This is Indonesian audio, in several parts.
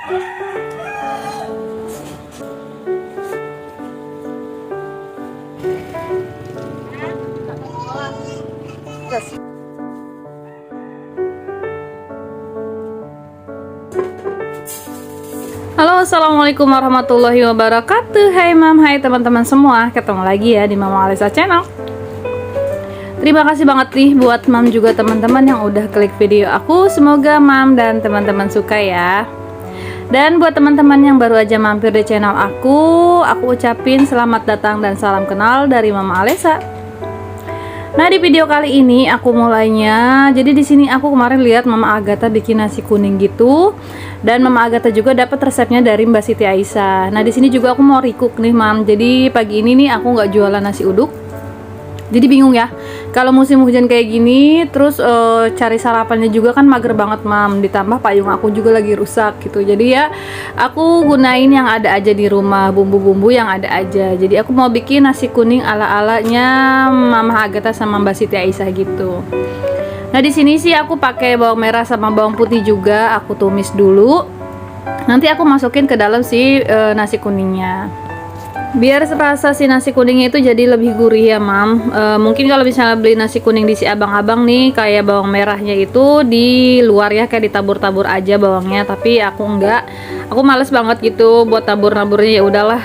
Halo, assalamualaikum warahmatullahi wabarakatuh. Hai mam, hai teman-teman semua. Ketemu lagi ya di Mama Alesa Channel. Terima kasih banget nih buat mam juga teman-teman yang udah klik video aku. Semoga mam dan teman-teman suka ya. Dan buat teman-teman yang baru aja mampir di channel aku ucapin selamat datang dan salam kenal dari Mama Alesa. Nah, di video kali ini aku mulainya. Jadi di sini aku kemarin lihat Mama Agatha bikin nasi kuning gitu. Dan Mama Agatha juga dapat resepnya dari Mbak Siti Aisyah. Nah, di sini juga aku mau recook nih, Mam. Jadi pagi ini nih aku nggak jualan nasi uduk. Jadi bingung ya. Kalau musim hujan kayak gini, terus cari sarapannya juga kan mager banget, Mam. Ditambah payung aku juga lagi rusak gitu. Jadi ya aku gunain yang ada aja di rumah, bumbu-bumbu yang ada aja. Jadi aku mau bikin nasi kuning ala-alanya Mama Agatha sama Mbak Siti Aisyah gitu. Nah, di sini sih aku pakai bawang merah sama bawang putih juga, aku tumis dulu. Nanti aku masukin ke dalam si nasi kuningnya. Biar rasa si nasi kuningnya itu jadi lebih gurih ya, Mam. Mungkin kalau misalnya beli nasi kuning di si abang-abang nih, kayak bawang merahnya itu di luar ya, kayak ditabur-tabur aja bawangnya. Tapi aku enggak. Aku males banget gitu buat tabur-naburnya. Ya udahlah,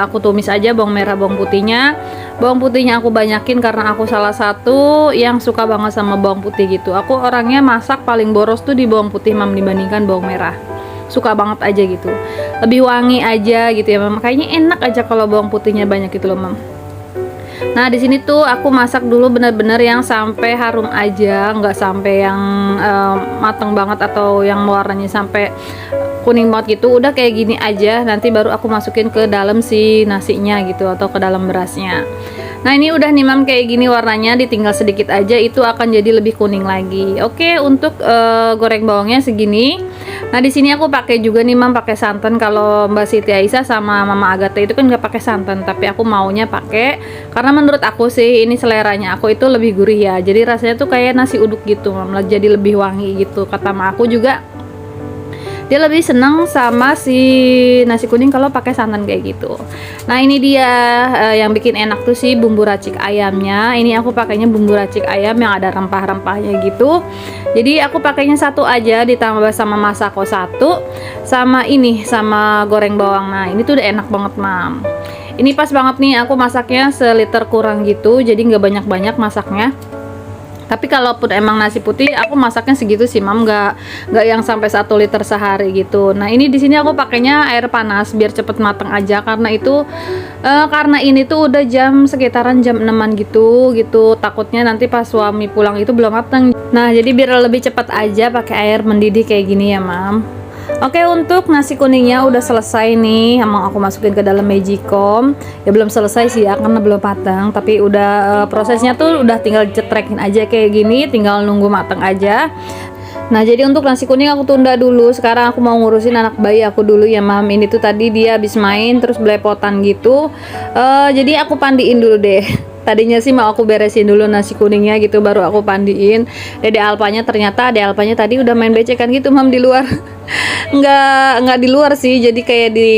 aku tumis aja bawang merah, bawang putihnya. Bawang putihnya aku banyakin karena aku salah satu yang suka banget sama bawang putih gitu. Aku orangnya masak paling boros tuh di bawang putih, Mam, dibandingkan bawang merah. Suka banget aja gitu, lebih wangi aja gitu ya, Mam. Kayaknya enak aja kalau bawang putihnya banyak gitu loh, Mam. Nah, di sini tuh aku masak dulu bener-bener yang sampai harum aja, nggak sampai yang mateng banget atau yang warnanya sampai kuning banget gitu. Udah kayak gini aja, nanti baru aku masukin ke dalam si nasinya gitu atau ke dalam berasnya. Nah, ini udah nih, Mam, kayak gini warnanya, ditinggal sedikit aja itu akan jadi lebih kuning lagi. Oke, untuk goreng bawangnya segini. Nah, di sini aku pakai juga nih, Mam, pakai santan. Kalau Mbak Siti Aisyah sama Mama Agatha itu kan nggak pakai santan, tapi aku maunya pakai karena menurut aku sih ini seleranya aku itu lebih gurih ya. Jadi rasanya tuh kayak nasi uduk gitu, Mam. Jadi lebih wangi gitu. Kata Mama aku juga dia lebih seneng sama si nasi kuning kalau pakai santan kayak gitu. Nah, ini dia yang bikin enak tuh sih bumbu racik ayamnya. Ini aku pakainya bumbu racik ayam yang ada rempah-rempahnya gitu. Jadi aku pakainya satu aja, ditambah sama masako satu, sama ini sama goreng bawang. Nah, ini tuh udah enak banget, Mam. Ini pas banget nih, aku masaknya seliter kurang gitu, jadi nggak banyak-banyak masaknya. Tapi kalaupun emang nasi putih, aku masaknya segitu sih, Mam, nggak yang sampai 1 liter sehari gitu. Nah, ini di sini aku pakainya air panas biar cepet mateng aja, karena itu karena ini tuh udah sekitaran jam 6-an gitu. Takutnya nanti pas suami pulang itu belum mateng. Nah, jadi biar lebih cepat aja pakai air mendidih kayak gini ya, Mam. Oke, untuk nasi kuningnya udah selesai nih, emang aku masukin ke dalam magicom. Ya belum selesai sih ya karena belum matang, tapi udah prosesnya tuh udah tinggal cetrekin aja kayak gini, tinggal nunggu matang aja. Nah, jadi untuk nasi kuning aku tunda dulu. Sekarang aku mau ngurusin anak bayi aku dulu ya, Mam. Ini tuh tadi dia habis main terus belepotan gitu. Jadi aku pandiin dulu deh. Tadinya sih mau aku beresin dulu nasi kuningnya gitu, baru aku pandiin. Dede Alpanya ternyata Dede Alpanya tadi udah main becekan gitu, Mam, di luar. nggak di luar sih, jadi kayak di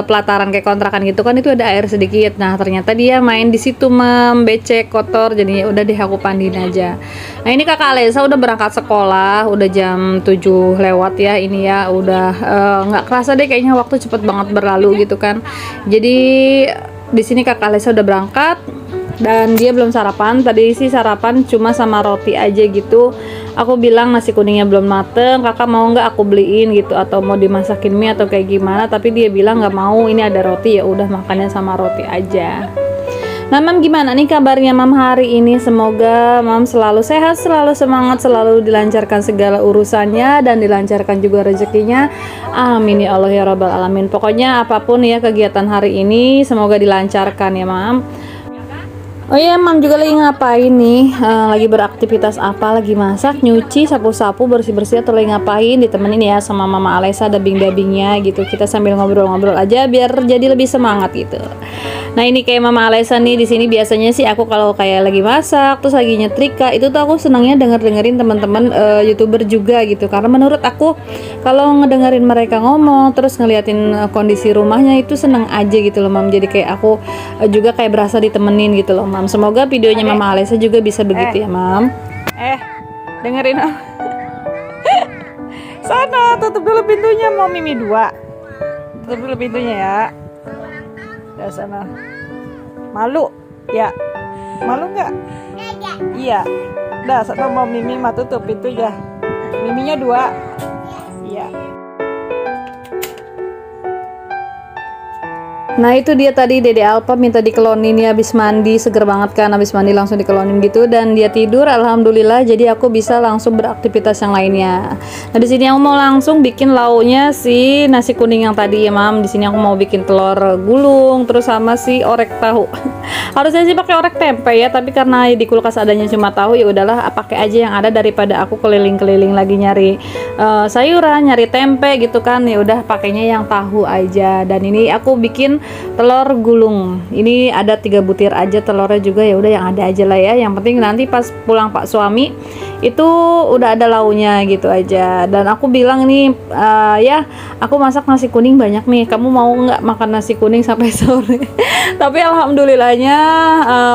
pelataran kayak kontrakan gitu kan, itu ada air sedikit. Nah, ternyata dia main di situ, Mam, becek kotor, jadinya udah deh aku pandiin aja. Nah, ini Kakak Alesa udah berangkat sekolah, udah jam 7 lewat ya. Ini ya udah nggak kerasa deh kayaknya waktu cepet banget berlalu gitu kan. Jadi di sini Kakak Alesa udah berangkat dan dia belum sarapan. Tadi sih sarapan cuma sama roti aja gitu. Aku bilang nasi kuningnya belum mateng, Kakak mau nggak aku beliin gitu, atau mau dimasakin mie atau kayak gimana. Tapi dia bilang nggak mau, ini ada roti, ya udah makannya sama roti aja. Nah, Mam, gimana nih kabarnya, Mam, hari ini? Semoga Mam selalu sehat, selalu semangat, selalu dilancarkan segala urusannya dan dilancarkan juga rezekinya. Amin ya Allah ya Rabbal Alamin. Pokoknya apapun ya kegiatan hari ini semoga dilancarkan ya, Mam. Oh iya, Mam juga lagi ngapain nih? Lagi beraktivitas apa? Lagi masak, nyuci, sapu-sapu, bersih-bersih, atau lagi ngapain? Ditemenin ya sama Mama Alesa, dubbing-dubbingnya gitu. Kita sambil ngobrol-ngobrol aja biar jadi lebih semangat gitu. Nah ini kayak Mama Alesa nih di sini biasanya sih aku kalau kayak lagi masak terus lagi nyetrika itu tuh aku senangnya dengerin teman-teman YouTuber juga gitu, karena menurut aku kalau ngedengerin mereka ngomong terus ngeliatin kondisi rumahnya itu seneng aja gitu loh Mam. Jadi kayak aku juga kayak berasa ditemenin gitu loh Mam. Semoga videonya Mama Alesa juga bisa begitu ya Mam. Dengerin sana, tutup dulu pintunya, mau Mimi 2. Tutup dulu pintunya ya. Udah sana. Malu? Ya. Malu nggak? Iya. Udah sana mau Mimi mah tutup pintunya. Miminya 2. Iya. Nah itu dia tadi Dede Alpa minta dikelonin ya, habis mandi, seger banget kan, habis mandi langsung dikelonin gitu dan dia tidur alhamdulillah, jadi aku bisa langsung beraktivitas yang lainnya. Nah di sini aku mau langsung bikin lauknya si nasi kuning yang tadi ya Mam. Di sini aku mau bikin telur gulung terus sama si orek tahu. Harusnya sih pakai orek tempe ya, tapi karena di kulkas adanya cuma tahu ya udahlah pakai aja yang ada daripada aku keliling-keliling lagi nyari sayuran, nyari tempe gitu kan. Ya udah pakainya yang tahu aja. Dan ini aku bikin telur gulung. Ini ada 3 butir aja telurnya juga, ya udah yang ada aja lah ya. Yang penting nanti pas pulang Pak suami itu udah ada launya gitu aja. Dan aku bilang nih ya aku masak nasi kuning banyak nih, kamu mau nggak makan nasi kuning sampai sore? Tapi alhamdulillahnya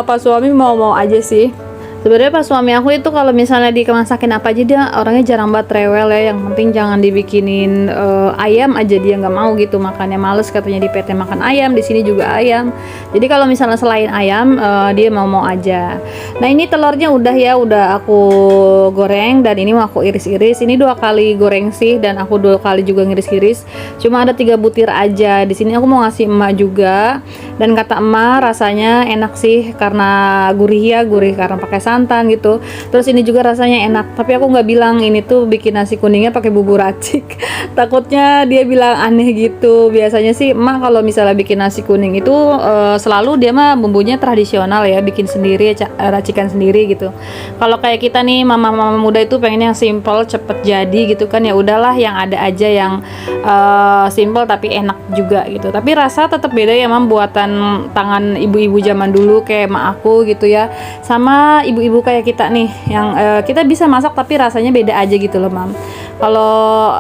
Pak suami mau aja sih. Sebenarnya pas suami aku itu kalau misalnya dimasakin apa aja dia orangnya jarang banget rewel ya. Yang penting jangan dibikinin ayam aja dia nggak mau gitu, makannya males katanya, di PT makan ayam, di sini juga ayam. Jadi kalau misalnya selain ayam dia mau aja. Nah ini telurnya udah aku goreng dan ini mau aku iris-iris. Ini 2 kali goreng sih dan aku 2 kali juga ngiris-iris. Cuma ada 3 butir aja. Di sini aku mau ngasih emak juga dan kata emak rasanya enak sih karena gurih karena pakai santan gitu. Terus ini juga rasanya enak, tapi aku nggak bilang ini tuh bikin nasi kuningnya pakai bumbu racik. Takutnya dia bilang aneh gitu. Biasanya sih emak kalau misalnya bikin nasi kuning itu selalu dia mah bumbunya tradisional ya, bikin sendiri, racikan sendiri gitu. Kalau kayak kita nih mama-mama muda itu pengen yang simple, cepet jadi gitu kan, ya udahlah yang ada aja yang simple tapi enak juga gitu. Tapi rasa tetap beda ya Mam, buatan tangan ibu-ibu zaman dulu kayak emak aku gitu ya, sama ibu-ibu kayak kita nih yang kita bisa masak tapi rasanya beda aja gitu loh Mam. Kalau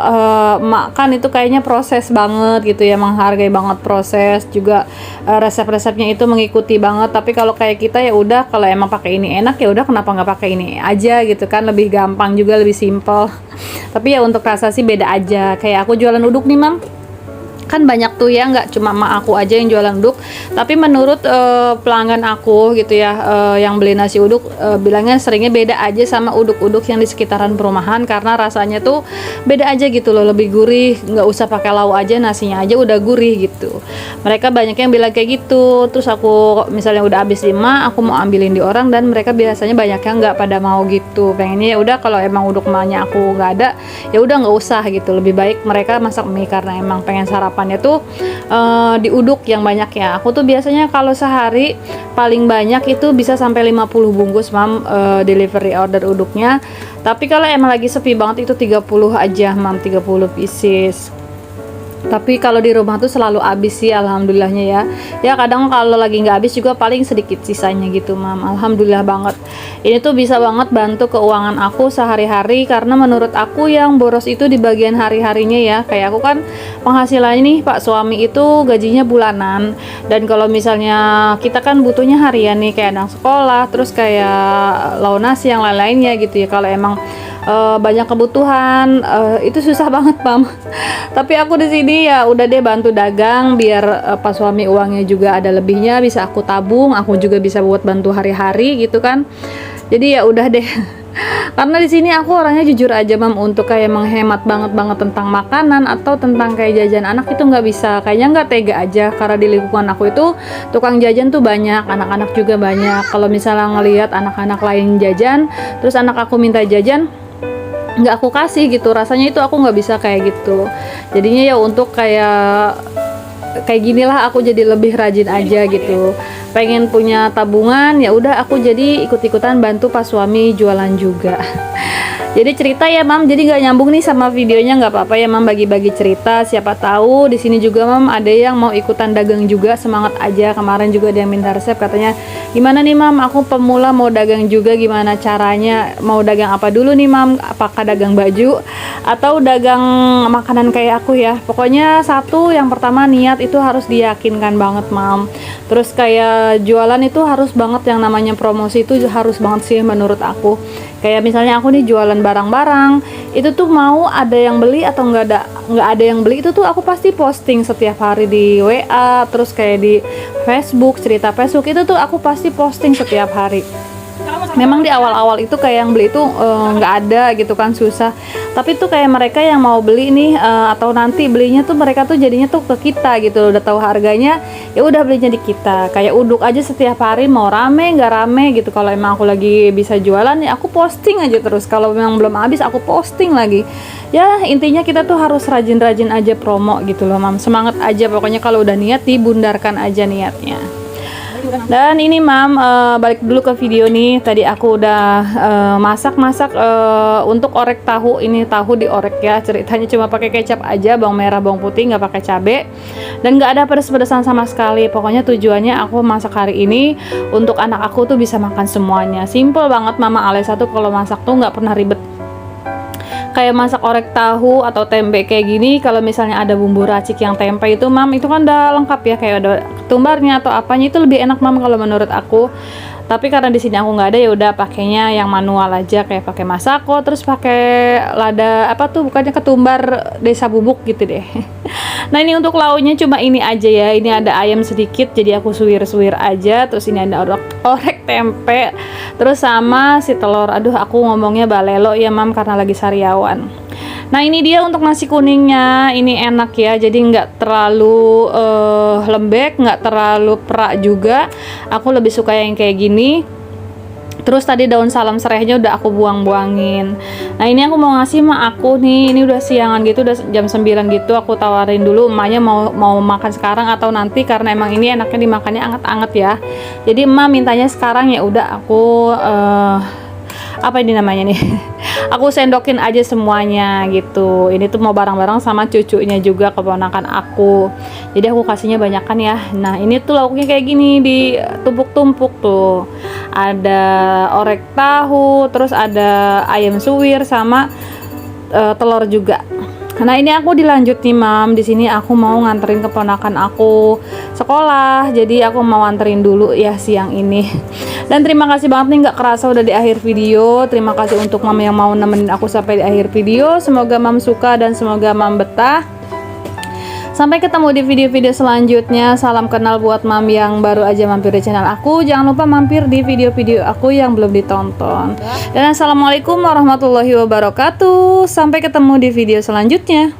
emak kan itu kayaknya proses banget gitu ya, menghargai banget proses juga, resep-resepnya itu mengikuti banget. Tapi kalau kayak kita ya udah, kalau emang pakai ini enak ya udah, kenapa nggak pakai ini aja gitu kan, lebih gampang juga, lebih simple. Tapi ya untuk rasa sih beda aja. Kayak aku jualan uduk nih Mam, kan banyak tuh ya, nggak cuma emak aku aja yang jualan uduk, tapi menurut pelanggan aku gitu ya, yang beli nasi uduk bilangnya seringnya beda aja sama uduk-uduk yang di sekitaran perumahan, karena rasanya tuh beda aja gitu loh, lebih gurih, nggak usah pakai lauk aja, nasinya aja udah gurih gitu. Mereka banyak yang bilang kayak gitu. Terus aku misalnya udah habis 5, aku mau ambilin di orang dan mereka biasanya banyak yang nggak pada mau gitu, pengennya ya udah kalau emang uduk emaknya aku nggak ada ya udah nggak usah gitu, lebih baik mereka masak mie karena emang pengen sarapan tuh diuduk yang banyak ya. Aku tuh biasanya kalau sehari paling banyak itu bisa sampai 50 bungkus Mam, delivery order uduknya. Tapi kalau emang lagi sepi banget itu 30 aja Mam, 30 pieces. Tapi kalau di rumah tuh selalu habis sih alhamdulillahnya ya. Ya kadang kalau lagi nggak habis juga paling sedikit sisanya gitu Mam. Alhamdulillah banget. Ini tuh bisa banget bantu keuangan aku sehari-hari, karena menurut aku yang boros itu di bagian hari-harinya ya. Kayak aku kan penghasilannya nih Pak suami itu gajinya bulanan, dan kalau misalnya kita kan butuhnya harian nih kayak anak sekolah, terus kayak launasi yang lain-lainnya gitu ya. Kalau emang banyak kebutuhan itu susah banget Pam. Tapi aku di sini ya udah deh bantu dagang biar pas suami uangnya juga ada lebihnya, bisa aku tabung, aku juga bisa buat bantu hari-hari gitu kan. Jadi ya udah deh. Karena di sini aku orangnya jujur aja Mam, untuk kayak menghemat banget tentang makanan atau tentang kayak jajan anak itu nggak bisa, kayaknya nggak tega aja, karena di lingkungan aku itu tukang jajan tuh banyak, anak-anak juga banyak. Kalau misalnya ngelihat anak-anak lain jajan terus anak aku minta jajan nggak aku kasih gitu, rasanya itu aku nggak bisa kayak gitu. Jadinya ya untuk kayak ginilah aku jadi lebih rajin aja gitu, pengen punya tabungan, ya udah aku jadi ikut-ikutan bantu pas suami jualan juga. Jadi cerita ya mam, jadi nggak nyambung nih sama videonya, nggak apa-apa ya mam, bagi-bagi cerita. Siapa tahu di sini juga mam ada yang mau ikutan dagang juga, semangat aja. Kemarin juga dia minta resep, katanya gimana nih mam, aku pemula mau dagang juga, gimana caranya, mau dagang apa dulu nih mam, apakah dagang baju atau dagang makanan kayak aku ya. Pokoknya satu, yang pertama niat itu harus diyakinkan banget mam. Terus kayak jualan itu harus banget, yang namanya promosi itu harus banget sih menurut aku. Kayak misalnya aku nih jualan barang-barang, itu tuh mau ada yang beli atau nggak ada yang beli, itu tuh aku pasti posting setiap hari di WA, terus kayak di Facebook, cerita Facebook itu tuh aku pasti posting setiap hari. Memang di awal-awal itu kayak yang beli itu nggak ada gitu kan, susah. Tapi tuh kayak mereka yang mau beli nih atau nanti belinya tuh mereka tuh jadinya tuh ke kita gitu, udah tahu harganya ya udah belinya di kita. Kayak uduk aja setiap hari mau rame nggak rame gitu, kalau emang aku lagi bisa jualan ya aku posting aja terus, kalau memang belum habis aku posting lagi. Ya intinya kita tuh harus rajin-rajin aja promo gitu loh mam, semangat aja pokoknya, kalau udah niat dibundarkan aja niatnya. Dan ini mam, balik dulu ke video nih. Tadi aku udah masak-masak untuk orek tahu. Ini tahu diorek ya, ceritanya cuma pakai kecap aja, bawang merah, bawang putih, nggak pakai cabe, dan nggak ada pedes-pedesan sama sekali. Pokoknya tujuannya aku masak hari ini untuk anak aku tuh bisa makan semuanya. Simple banget Mama Alesa tuh kalau masak tuh nggak pernah ribet. Kayak masak orek tahu atau tempe kayak gini, kalau misalnya ada bumbu racik yang tempe itu mam, itu kan udah lengkap ya, kayak ada ketumbarnya atau apanya, itu lebih enak mam kalau menurut aku. Tapi karena di sini aku nggak ada, ya udah pakainya yang manual aja, kayak pakai masako, terus pakai lada apa tuh, bukannya ketumbar desa bubuk gitu deh. Nah ini untuk lauknya cuma ini aja ya, ini ada ayam sedikit jadi aku suwir-suwir aja, terus ini ada orek tempe, terus sama si telur. Aduh aku ngomongnya balelo ya mam karena lagi sariawan. Nah ini dia untuk nasi kuningnya, ini enak ya, jadi nggak terlalu lembek, nggak terlalu perak juga. Aku lebih suka yang kayak gini. Terus tadi daun salam serehnya udah aku buang-buangin. Nah ini aku mau ngasih emak aku nih, ini udah siangan gitu, udah jam 9 gitu, aku tawarin dulu emaknya mau makan sekarang atau nanti, karena emang ini enaknya dimakannya anget-anget ya. Jadi emak mintanya sekarang, ya udah aku apa ini namanya nih, aku sendokin aja semuanya gitu. Ini tuh mau bareng-bareng sama cucunya juga, keponakan aku, jadi aku kasihnya banyakan ya. Nah ini tuh lauknya kayak gini, ditumpuk-tumpuk tuh, ada orek tahu, terus ada ayam suwir sama telur juga. Nah ini aku dilanjut nih mam, di sini aku mau nganterin keponakan aku sekolah, jadi aku mau anterin dulu ya siang ini. Dan terima kasih banget nih, nggak kerasa udah di akhir video. Terima kasih untuk mam yang mau nemenin aku sampai di akhir video. Semoga mam suka dan semoga mam betah. Sampai ketemu di video-video selanjutnya. Salam kenal buat mam yang baru aja mampir di channel aku. Jangan lupa mampir di video-video aku yang belum ditonton. Dan assalamualaikum warahmatullahi wabarakatuh. Sampai ketemu di video selanjutnya.